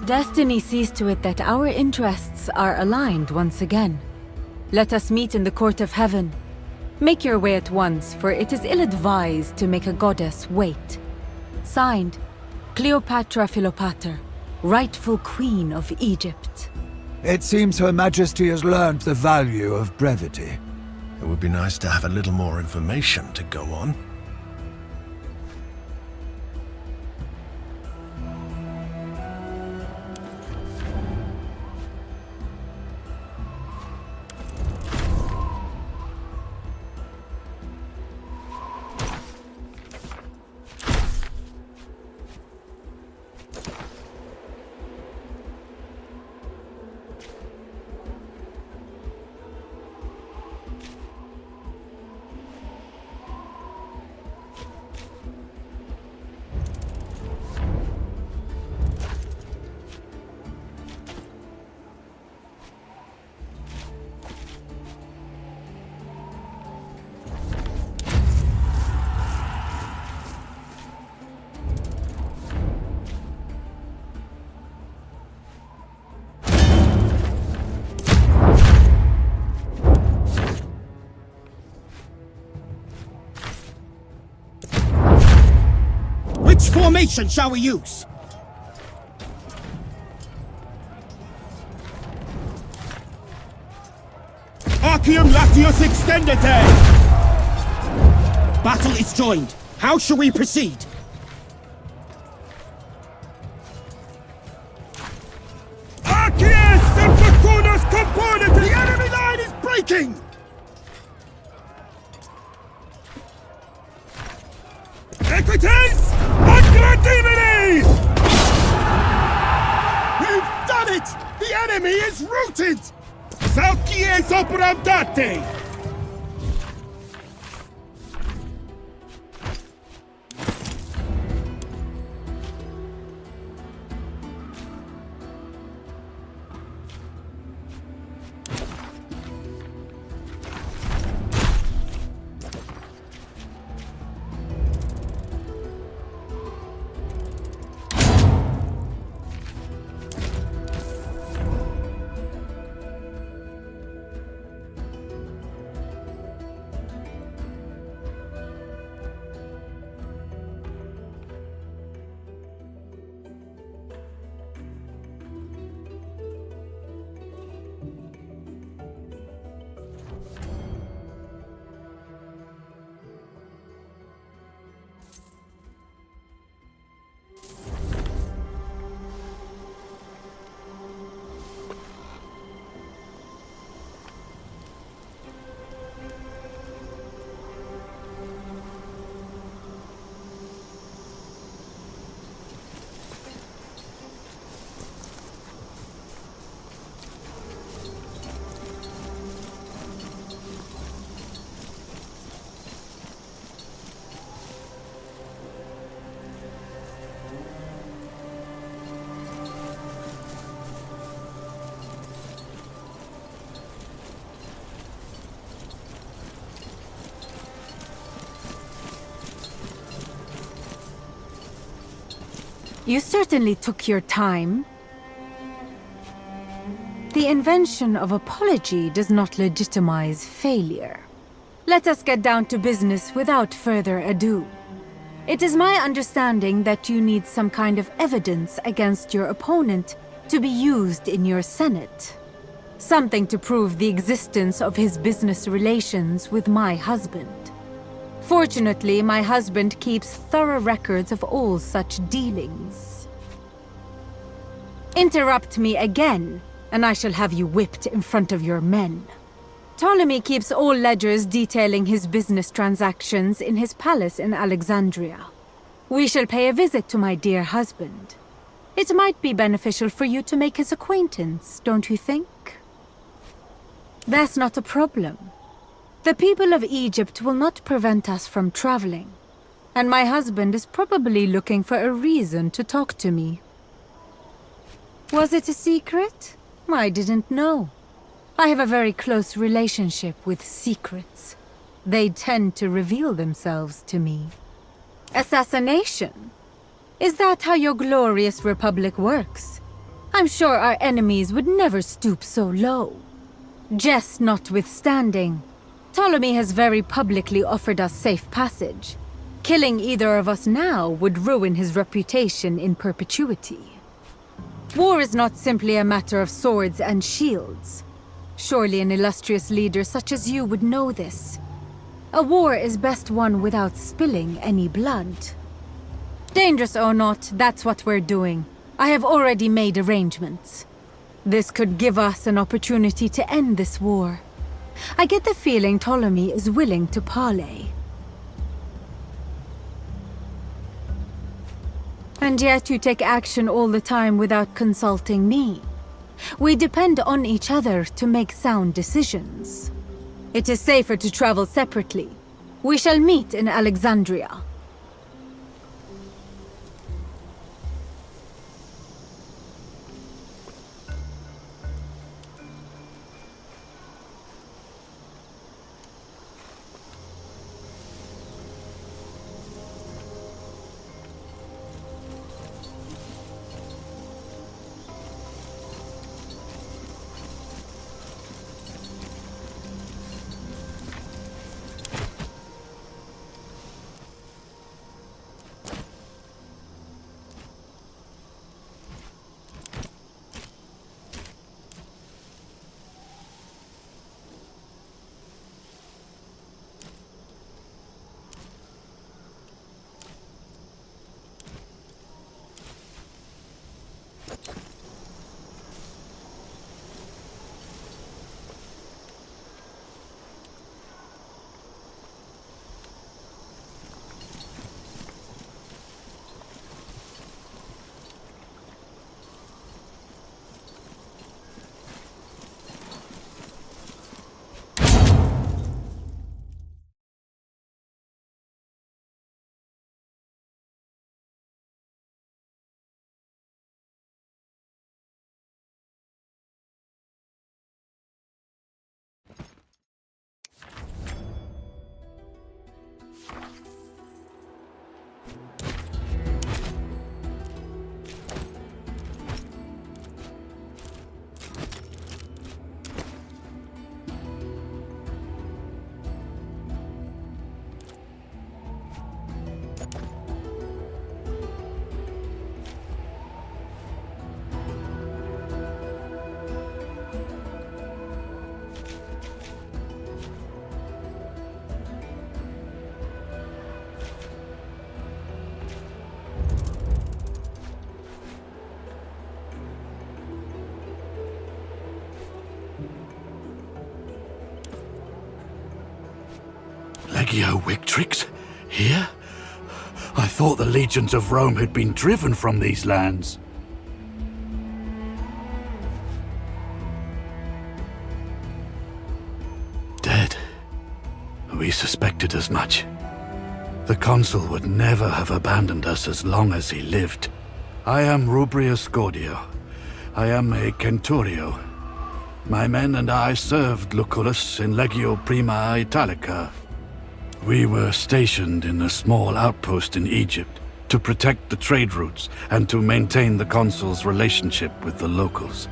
Destiny sees to it that our interests are aligned once again. Let us meet in the court of heaven. Make your way at once, for it is ill-advised to make a goddess wait. Signed, Cleopatra Philopater, rightful Queen of Egypt. It seems Her Majesty has learned the value of brevity. It would be nice to have a little more information to go on. Which formation shall we use? Arceum Latius Extendite! Battle is joined. How shall we proceed? Arceus Sempercunus Component! The enemy line is breaking! Equites! Agradimini! We've done it! The enemy is routed! Salcies operandate! You certainly took your time. The invention of apology does not legitimize failure. Let us get down to business without further ado. It is my understanding that you need some kind of evidence against your opponent to be used in your Senate. Something to prove the existence of his business relations with my husband. Fortunately, my husband keeps thorough records of all such dealings. Interrupt me again, and I shall have you whipped in front of your men. Ptolemy keeps all ledgers detailing his business transactions in his palace in Alexandria. We shall pay a visit to my dear husband. It might be beneficial for you to make his acquaintance, don't you think? That's not a problem. The people of Egypt will not prevent us from traveling, and my husband is probably looking for a reason to talk to me. Was it a secret? I didn't know. I have a very close relationship with secrets. They tend to reveal themselves to me. Assassination? Is that how your glorious republic works? I'm sure our enemies would never stoop so low. Jest notwithstanding, Ptolemy has very publicly offered us safe passage. Killing either of us now would ruin his reputation in perpetuity. War is not simply a matter of swords and shields. Surely an illustrious leader such as you would know this. A war is best won without spilling any blood. Dangerous or not, that's what we're doing. I have already made arrangements. This could give us an opportunity to end this war. I get the feeling Ptolemy is willing to parley. And yet you take action all the time without consulting me. We depend on each other to make sound decisions. It is safer to travel separately. We shall meet in Alexandria. Legio Victrix? Here? I thought the legions of Rome had been driven from these lands. Dead. We suspected as much. The consul would never have abandoned us as long as he lived. I am Rubrius Scordio. I am a Centurio. My men and I served Lucullus in Legio Prima Italica. We were stationed in a small outpost in Egypt to protect the trade routes and to maintain the consul's relationship with the locals.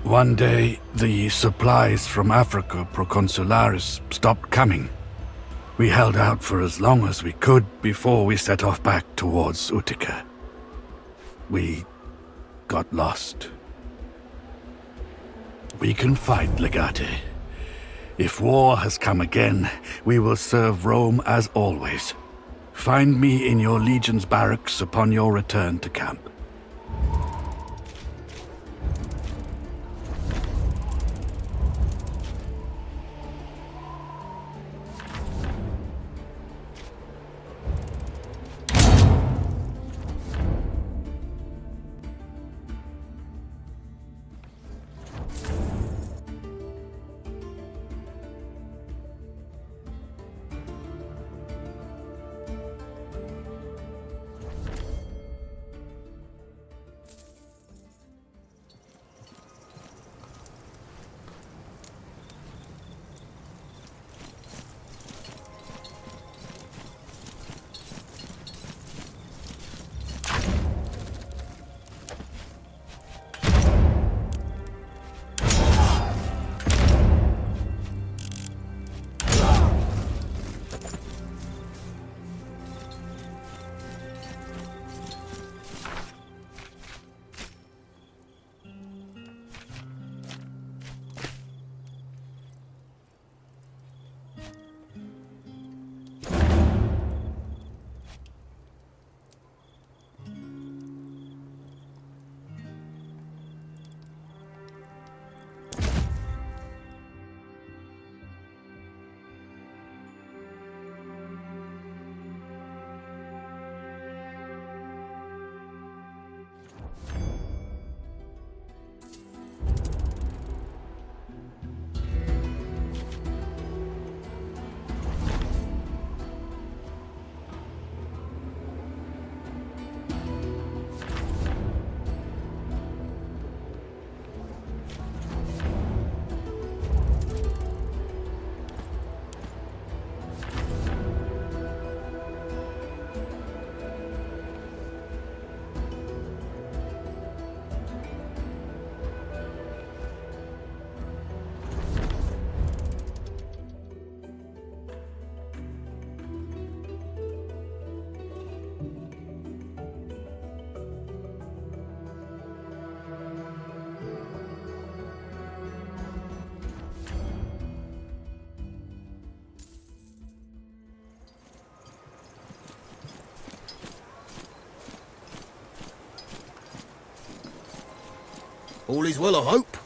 One day, the supplies from Africa Proconsularis stopped coming. We held out for as long as we could before we set off back towards Utica. We got lost. We can fight, Legate. If war has come again, we will serve Rome as always. Find me in your legion's barracks upon your return to camp. All is well, I hope.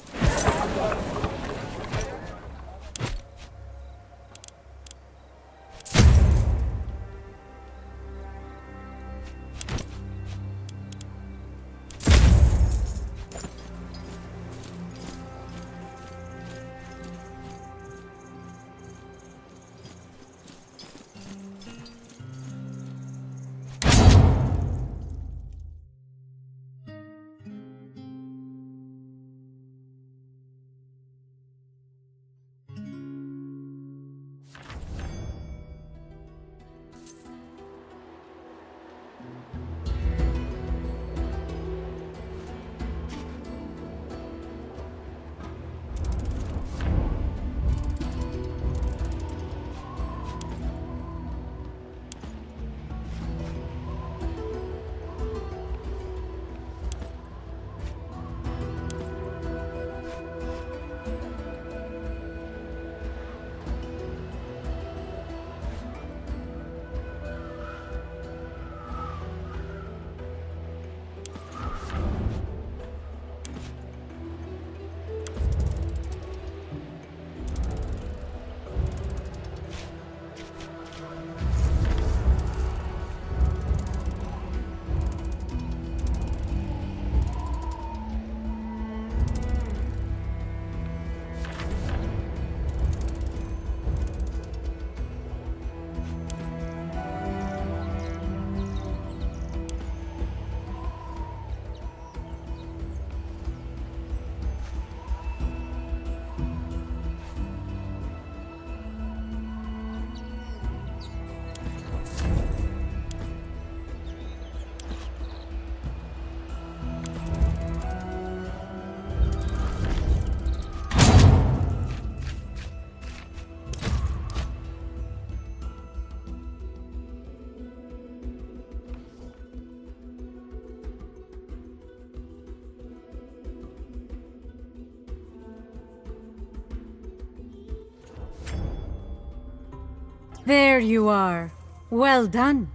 There you are. Well done.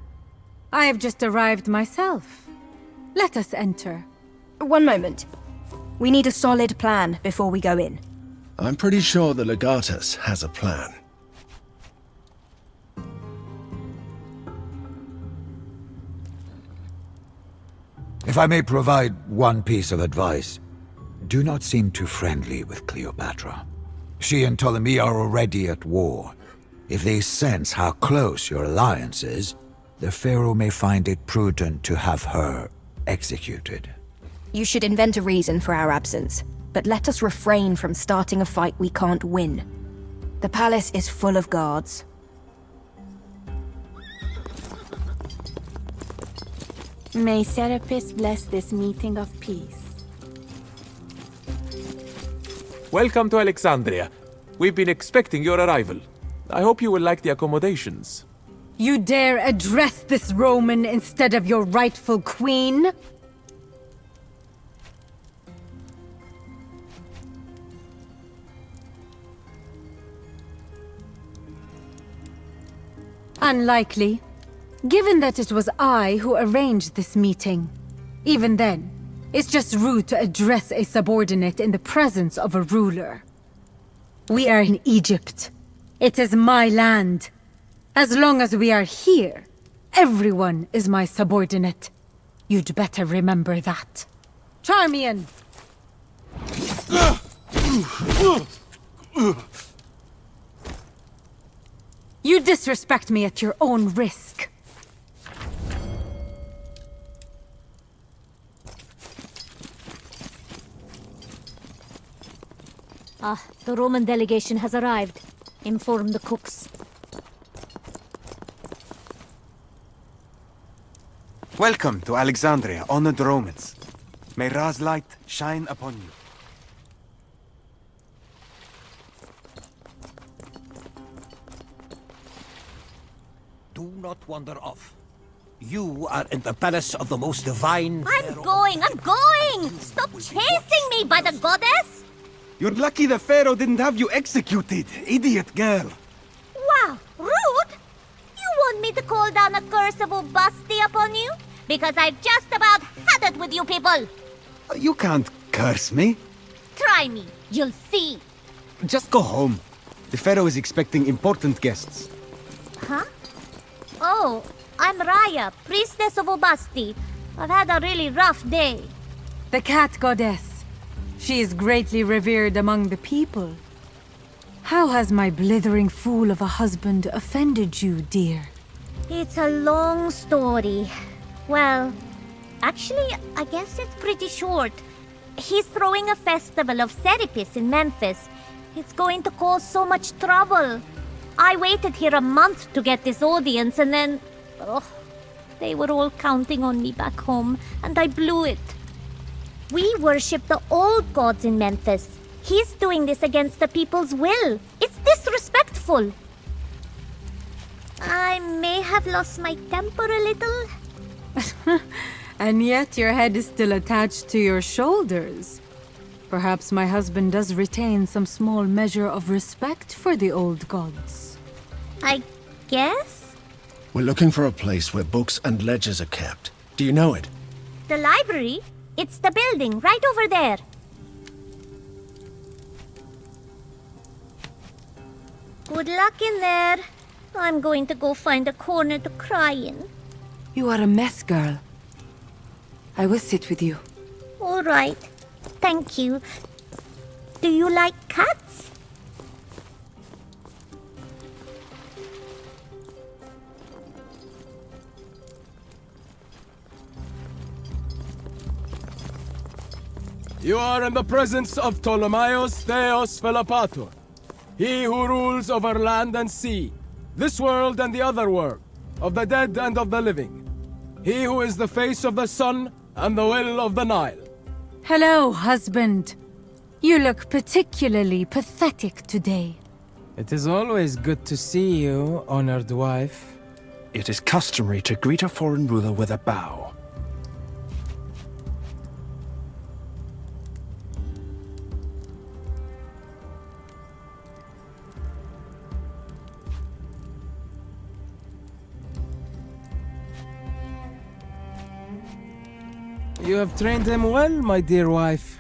I have just arrived myself. Let us enter. One moment. We need a solid plan before we go in. I'm pretty sure the Legatus has a plan. If I may provide one piece of advice, do not seem too friendly with Cleopatra. She and Ptolemy are already at war. If they sense how close your alliance is, the Pharaoh may find it prudent to have her executed. You should invent a reason for our absence, but let us refrain from starting a fight we can't win. The palace is full of guards. May Serapis bless this meeting of peace. Welcome to Alexandria. We've been expecting your arrival. I hope you will like the accommodations. You dare address this Roman instead of your rightful queen? Unlikely, given that it was I who arranged this meeting. Even then, it's just rude to address a subordinate in the presence of a ruler. We are in Egypt. It is my land. As long as we are here, everyone is my subordinate. You'd better remember that. Charmian! You disrespect me at your own risk. The Roman delegation has arrived. Inform the cooks. Welcome to Alexandria, honored Romans. May Ra's light shine upon you. Do not wander off. You are in the palace of the most divine I'm going! Stop chasing me, by the goddess! You're lucky the Pharaoh didn't have you executed, idiot girl. Wow, rude! You want me to call down a curse of Ubasti upon you? Because I've just about had it with you people! You can't Curse me? Try me. You'll see. Just go home. The Pharaoh is expecting important guests. Huh? Oh, I'm Raya, priestess of Obasti. I've had a really rough day. The cat goddess. She is greatly revered among the people. How has my blithering fool of a husband offended you, dear? It's a long story. Well, actually, I guess it's pretty short. He's throwing a festival of Serapis in Memphis. It's going to cause so much trouble. I waited here a month to get this audience, and then... Oh, they were all counting on me back home, and I blew it. We worship the old gods in Memphis. He's doing this against the people's will. It's disrespectful. I may have lost my temper a little. And yet your head is still attached to your shoulders. Perhaps my husband does retain some small measure of respect for the old gods. I guess? We're looking for a place where books and ledgers are kept. Do you know it? The library? It's the building right over there. Good luck in there. I'm going to go find a corner to cry in. You are a mess, girl. I will sit with you. All right. Thank you. Do you like cats? You are in the presence of Ptolemaeus Theos Philopator, he who rules over land and sea, this world and the other world, of the dead and of the living. He who is the face of the sun and the will of the Nile. Hello, husband. You look particularly pathetic today. It is always good to see you, honored wife. It is customary to greet a foreign ruler with a bow. You have trained him well, my dear wife.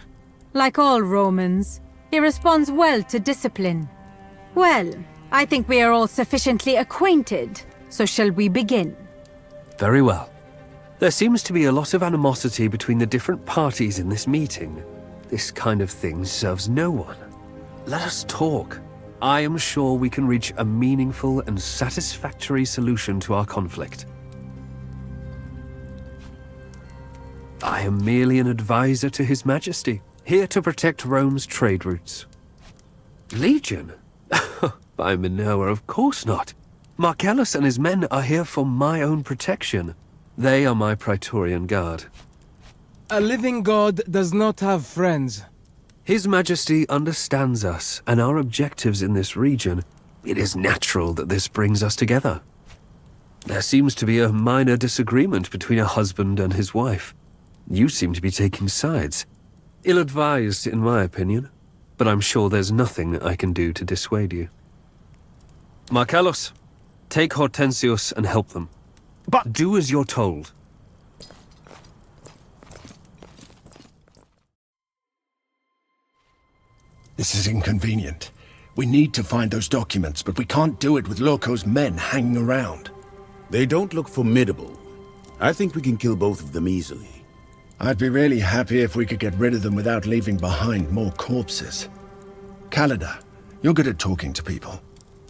Like all Romans, he responds well to discipline. Well, I think we are all sufficiently acquainted, so shall we begin? Very well. There seems to be a lot of animosity between the different parties in this meeting. This kind of thing serves no one. Let us talk. I am sure we can reach a meaningful and satisfactory solution to our conflict. I am merely an advisor to His Majesty, here to protect Rome's trade routes. Legion? By Minoa, of course not. Marcellus and his men are here for my own protection. They are my Praetorian Guard. A living god does not have friends. His Majesty understands us and our objectives in this region. It is natural that this brings us together. There seems to be a minor disagreement between a husband and his wife. You seem to be taking sides. Ill-advised, in my opinion, but I'm sure there's nothing I can do to dissuade you. Marcellus, take Hortensius and help them. But do as you're told. This is inconvenient. We need to find those documents, but we can't do it with Loco's men hanging around. They don't look formidable. I think we can kill both of them easily. I'd be really happy if we could get rid of them without leaving behind more corpses. Calida, you're good at talking to people.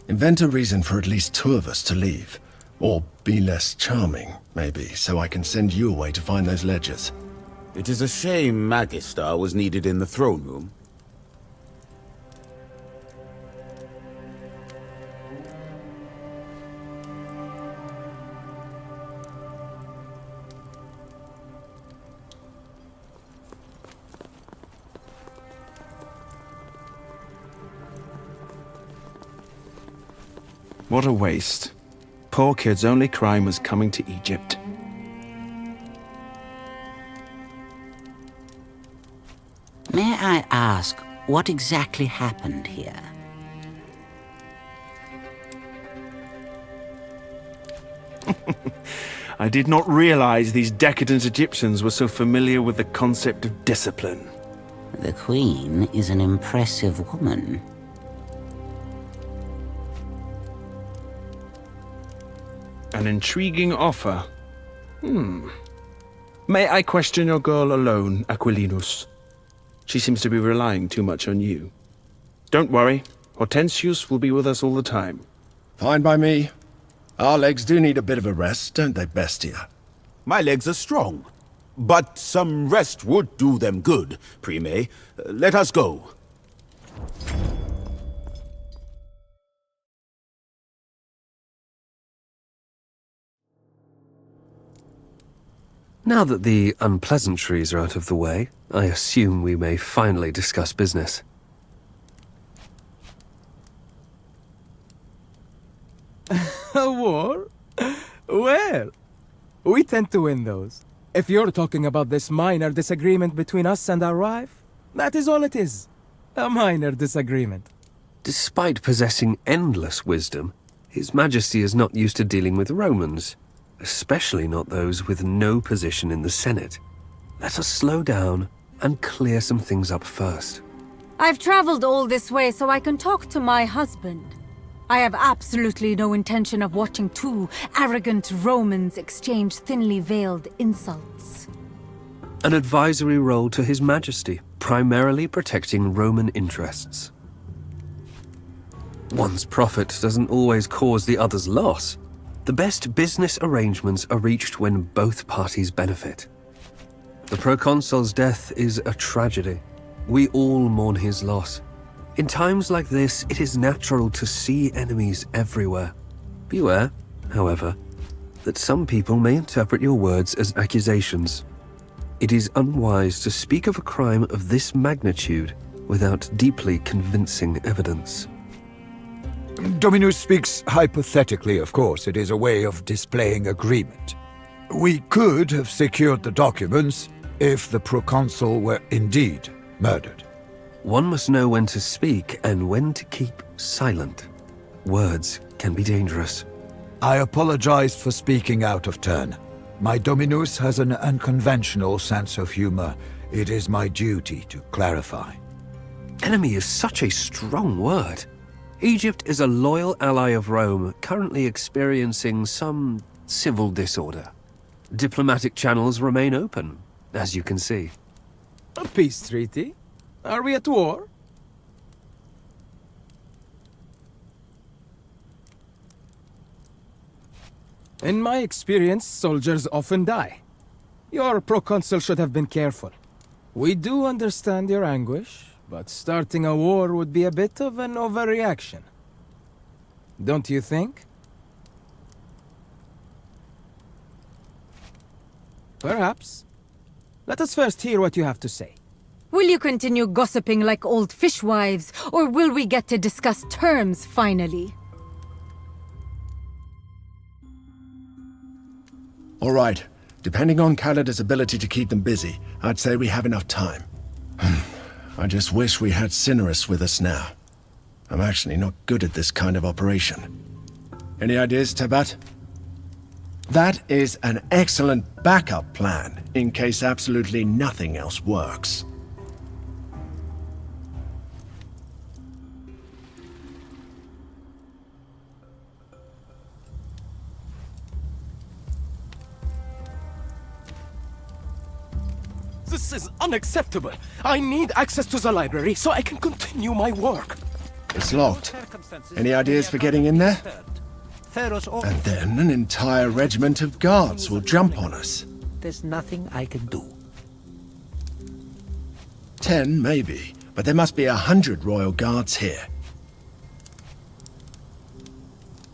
Invent a reason for at least two of us to leave. Or be less charming, maybe, so I can send you away to find those ledgers. It is a shame Magistar was needed in the throne room. What a waste. Poor kid's only crime was coming to Egypt. May I ask, what exactly happened here? I did not realize these decadent Egyptians were so familiar with the concept of discipline. The Queen is an impressive woman. An intriguing offer. May I question your girl alone, Aquilinus? She seems to be relying too much on you. Don't worry, Hortensius will be with us all the time. Fine by me. Our legs do need a bit of a rest, don't they, Bestia? My legs are strong, but some rest would do them good, Prime. Let us go. Now that the unpleasantries are out of the way, I assume we may finally discuss business. A war? Well, we tend to win those. If you're talking about this minor disagreement between us and our wife, that is all it is. A minor disagreement. Despite possessing endless wisdom, His Majesty is not used to dealing with Romans, especially not those with no position in the Senate. Let us slow down and clear some things up first. I've traveled all this way so I can talk to my husband. I have absolutely no intention of watching two arrogant Romans exchange thinly veiled insults. An advisory role to His Majesty, primarily protecting Roman interests. One's profit doesn't always cause the other's loss. The best business arrangements are reached when both parties benefit. The proconsul's death is a tragedy. We all mourn his loss. In times like this, it is natural to see enemies everywhere. Beware, however, that some people may interpret your words as accusations. It is unwise to speak of a crime of this magnitude without deeply convincing evidence. Dominus speaks hypothetically, of course. It is a way of displaying agreement. We could have secured the documents if the proconsul were indeed murdered. One must know when to speak and when to keep silent. Words can be dangerous. I apologize for speaking out of turn. My Dominus has an unconventional sense of humor. It is my duty to clarify. Enemy is such a strong word. Egypt is a loyal ally of Rome, currently experiencing some civil disorder. Diplomatic channels remain open, as you can see. A peace treaty? Are we at war? In my experience, soldiers often die. Your proconsul should have been careful. We do understand your anguish, but starting a war would be a bit of an overreaction. Don't you think? Perhaps. Let us first hear what you have to say. Will you continue gossiping like old fishwives, or will we get to discuss terms finally? All right. Depending on Kalida's ability to keep them busy, I'd say we have enough time. I just wish we had Cinerus with us now. I'm actually not good at this kind of operation. Any ideas, Tabat? That is an excellent backup plan, in case absolutely nothing else works. This is unacceptable. I need access to the library so I can continue my work. It's locked. Any ideas for getting in there? And then an entire regiment of guards will jump on us. There's nothing I can do. 10, maybe, but there must be 100 royal guards here.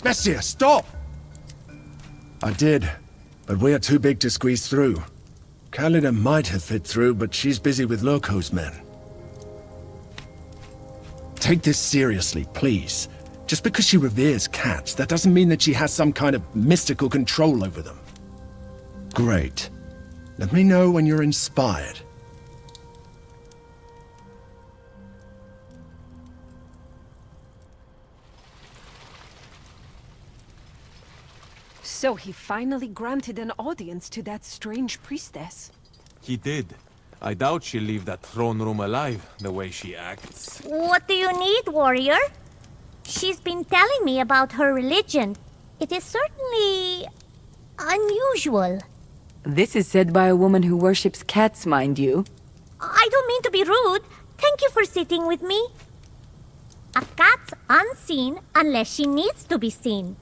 Bestia, stop! I did, but we are too big to squeeze through. Kalida might have fit through, but she's busy with Loco's men. Take this seriously, please. Just because she reveres cats, that doesn't mean that she has some kind of mystical control over them. Great. Let me know when you're inspired. So he finally granted an audience to that strange priestess. He did. I doubt she'll leave that throne room alive, the way she acts. What do you need, warrior? She's been telling me about her religion. It is certainly unusual. This is said by a woman who worships cats, mind you. I don't mean to be rude. Thank you for sitting with me. A cat's unseen unless she needs to be seen.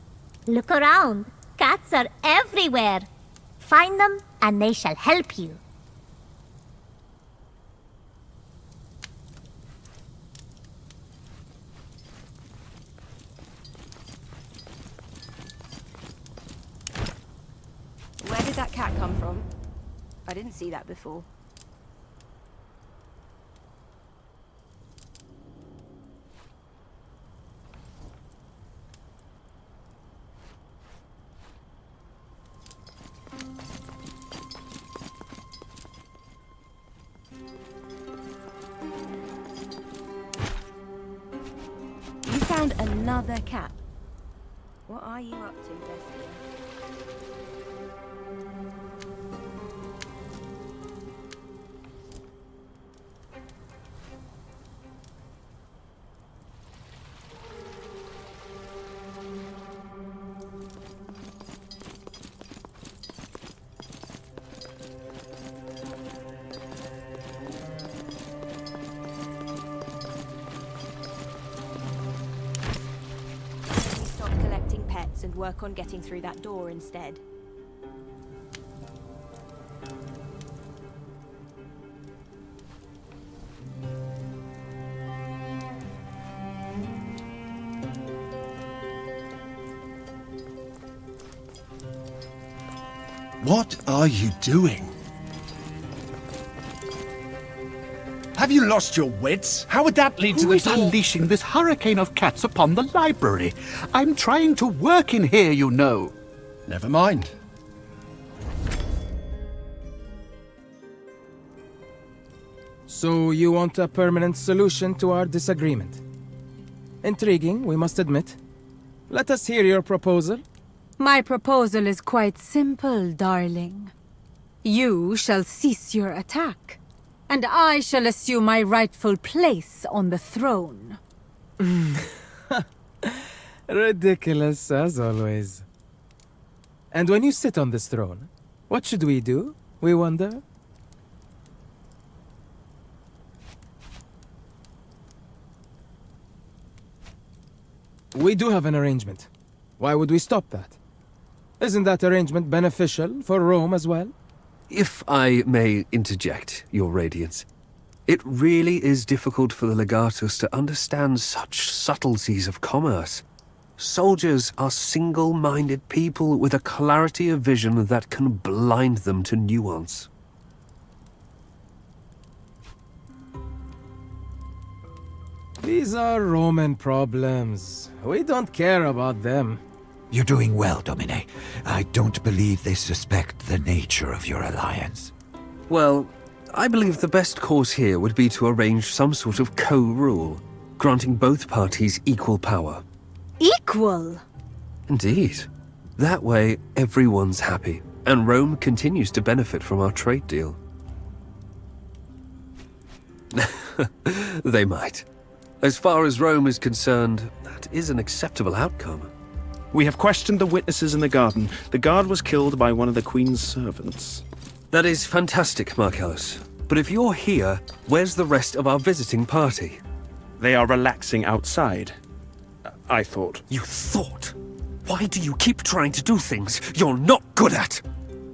Look around. Cats are everywhere. Find them and they shall help you. Where did that cat come from? I didn't see that before. You found another cat. What are you up to, Bessie? Stop collecting pets and work on getting through that door instead. What are you doing? Have you lost your wits? How would that lead to Who the is door? unleashing this hurricane of cats upon the library? I'm trying to work in here, you know. Never mind. So you want a permanent solution to our disagreement? Intriguing, we must admit. Let us hear your proposal. My proposal is quite simple, darling. You shall cease your attack, and I shall assume my rightful place on the throne. Ridiculous, as always. And when you sit on this throne, what should we do, we wonder? We do have an arrangement. Why would we stop that? Isn't that arrangement beneficial for Rome as well? If I may interject, Your Radiance, it really is difficult for the Legatus to understand such subtleties of commerce. Soldiers are single-minded people with a clarity of vision that can blind them to nuance. These are Roman problems. We don't care about them. You're doing well, Domine. I don't believe they suspect the nature of your alliance. Well, I believe the best course here would be to arrange some sort of co-rule, granting both parties equal power. Equal? Indeed. That way, everyone's happy, and Rome continues to benefit from our trade deal. They might. As far as Rome is concerned, that is an acceptable outcome. We have questioned the witnesses in the garden. The guard was killed by one of the Queen's servants. That is fantastic, Marcellus. But if you're here, where's the rest of our visiting party? They are relaxing outside. I thought. You thought? Why do you keep trying to do things you're not good at?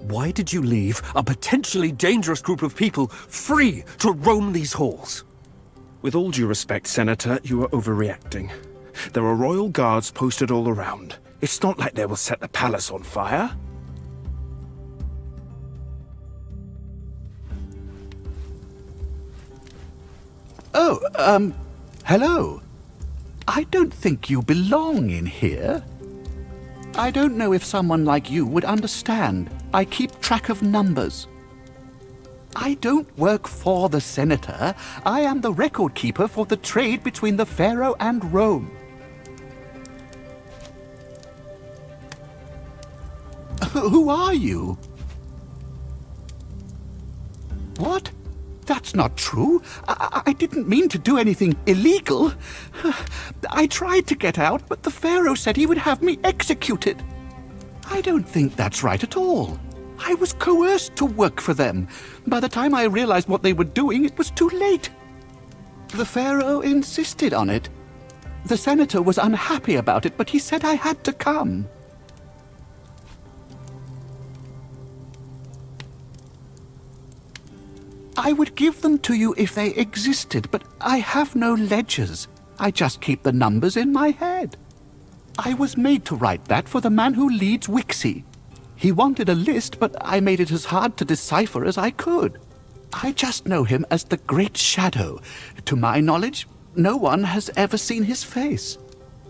Why did you leave a potentially dangerous group of people free to roam these halls? With all due respect, Senator, you are overreacting. There are royal guards posted all around. It's not like they will set the palace on fire. Oh, hello. I don't think you belong in here. I don't know if someone like you would understand. I keep track of numbers. I don't work for the Senator. I am the record keeper for the trade between the Pharaoh and Rome. Who are you? What? That's not true. I didn't mean to do anything illegal. I tried to get out, but the Pharaoh said he would have me executed. I don't think that's right at all. I was coerced to work for them. By the time I realized what they were doing, it was too late. The Pharaoh insisted on it. The senator was unhappy about it, but he said I had to come. I would give them to you if they existed, but I have no ledgers. I just keep the numbers in my head. I was made to write that for the man who leads Wixie. He wanted a list, but I made it as hard to decipher as I could. I just know him as the Great Shadow. To my knowledge, no one has ever seen his face.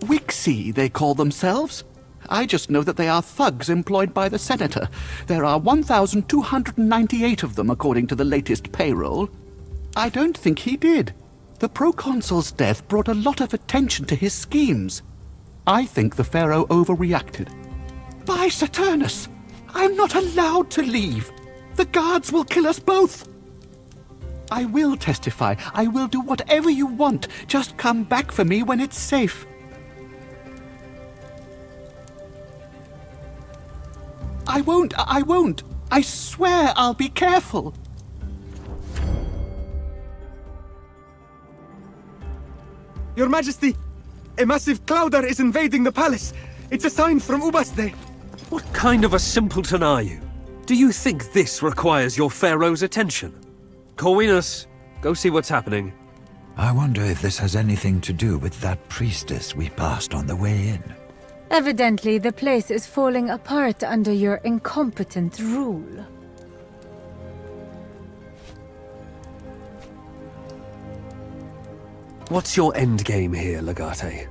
Wixie, they call themselves. I just know that they are thugs employed by the senator. There are 1,298 of them, according to the latest payroll. I don't think he did. The proconsul's death brought a lot of attention to his schemes. I think the Pharaoh overreacted. By Saturnus! I'm not allowed to leave. The guards will kill us both. I will testify. I will do whatever you want. Just come back for me when it's safe. I won't. I swear I'll be careful. Your Majesty, a massive clouder is invading the palace. It's a sign from Ubaste. What kind of a simpleton are you? Do you think this requires your Pharaoh's attention? Corvinus, go see what's happening. I wonder if this has anything to do with that priestess we passed on the way in. Evidently, the place is falling apart under your incompetent rule. What's your endgame here, Legate?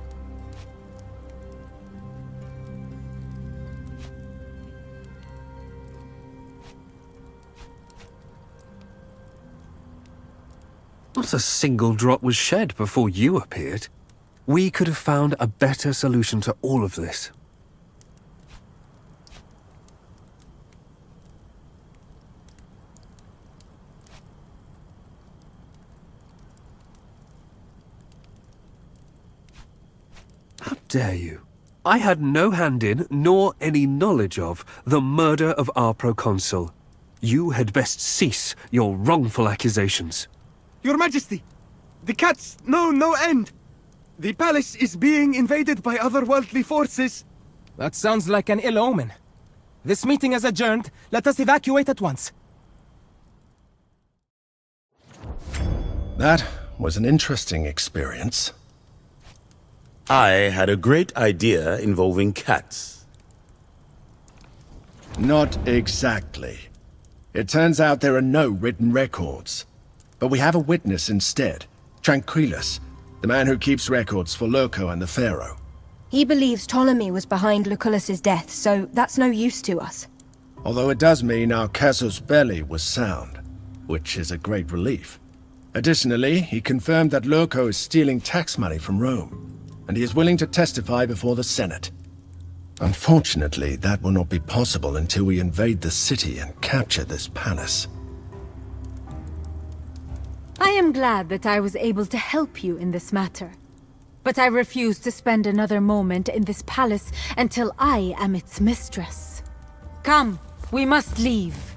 Not a single drop was shed before you appeared. We could have found a better solution to all of this. How dare you? I had no hand in, nor any knowledge of, the murder of our proconsul. You had best cease your wrongful accusations. Your Majesty, the cats know no end. The palace is being invaded by otherworldly forces. That sounds like an ill omen. This meeting is adjourned. Let us evacuate at once. That was an interesting experience. I had a great idea involving cats. Not exactly. It turns out there are no written records. But we have a witness instead, Tranquillus, the man who keeps records for Lurko and the Pharaoh. He believes Ptolemy was behind Lucullus's death, so that's no use to us. Although it does mean our casus belli was sound, which is a great relief. Additionally, he confirmed that Lurko is stealing tax money from Rome, and he is willing to testify before the Senate. Unfortunately, that will not be possible until we invade the city and capture this palace. I am glad that I was able to help you in this matter. But I refuse to spend another moment in this palace until I am its mistress. Come, we must leave.